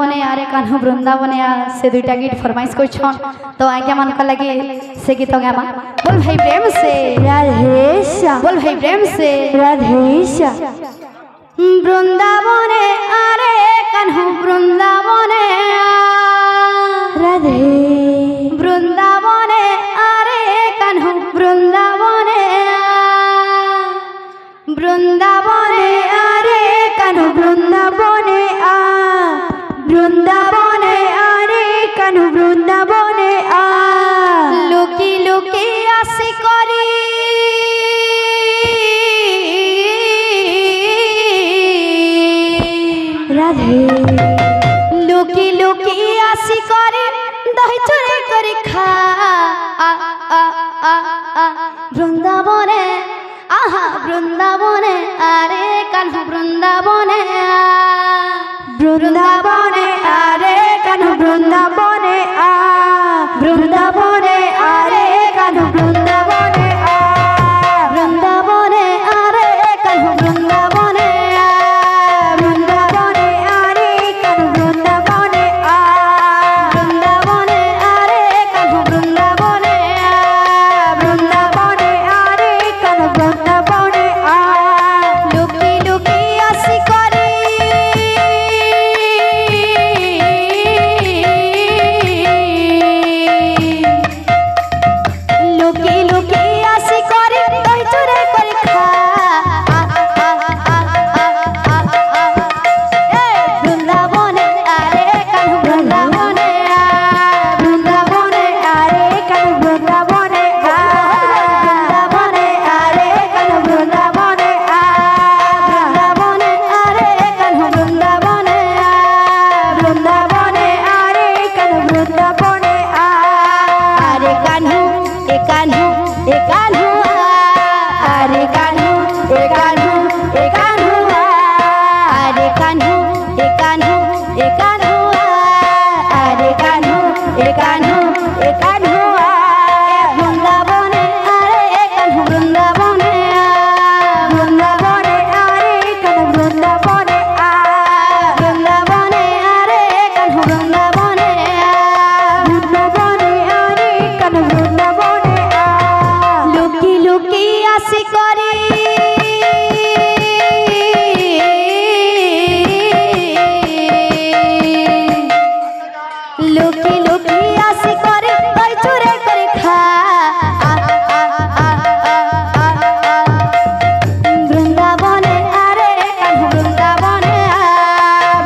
বৃন্দাবনে আরে কানু বৃন্দাবনে से दुईटा गीत फरमाइश कर तो आज्ञा मन का लगे से गीत गामा बोल भाई प्रेम से राधेश्याम बोल भाई प्रेम से राधेश्याम बृंदावने आरे कान्हू बृंदावने राधे बृंदावने आरे कान्हू बृंदावने बृंदावने आरे कान्हू बृंदावने बृंदावने आरे कान्हू बृंदावने लुकी लुकी आसी करी राधे लुकी लुकी आसी करे दही चोरी करे खा बृंदावने आहा बृंदावने आरे कान्हू बृंदावने बृंदावने आरे कान्हू बृंदावने बृंदावने आरे कान्हू बृंदावने बृंदावने आरे कान्हू बृंदावने बृंदावने आरे कान्हू बृंदावने बृंदावने आरे कान्हू बृंदावने बृंदावने आरे कान्हू बृंदावने लुकी लुकी आसी करी लुकी लुकी आसी करी दही चोरी करे खा बृंदावने आरे कान्हू बृंदावने बृंदावने आरे कान्हू बृंदावने बृंदावने आरे कान्हू बृंदावने बृंदावने आरे कान्हू बृंदावने बृंदावने आरे कान्हू बृंदावने आरे कान्हू ए कान्हू ए कान्हू आरे कान्हू ए कान्हू ए कान्हू आरे कान्हू ए कान्हू ए कान्हू आरे कान्हू ए कान्हू ए कान्हू बृंदावने आरे कान्हू बृंदावने बृंदावने आरे कान्हू बृंदावने बृंदावने आरे कान्हू बृंदावने बृंदावने आरे कान्हू बृंदावने लुकी लुकी आसी करी लुकी लुकी आसी करी दही चोरी करे खा बृंदावने आरे कान्हू बृंदावने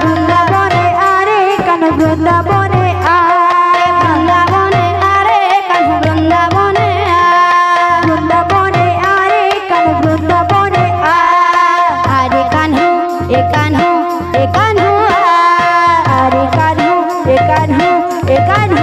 बृंदावने आरे कान्हू बृंदावने बृंदावने आरे कान्हू बृंदावने बृंदावने आरे कान्हू बृंदावने आरे कान्हू ए कान्हू ए कान्हू आरे कान्हू ए कान्हू ए कान्हू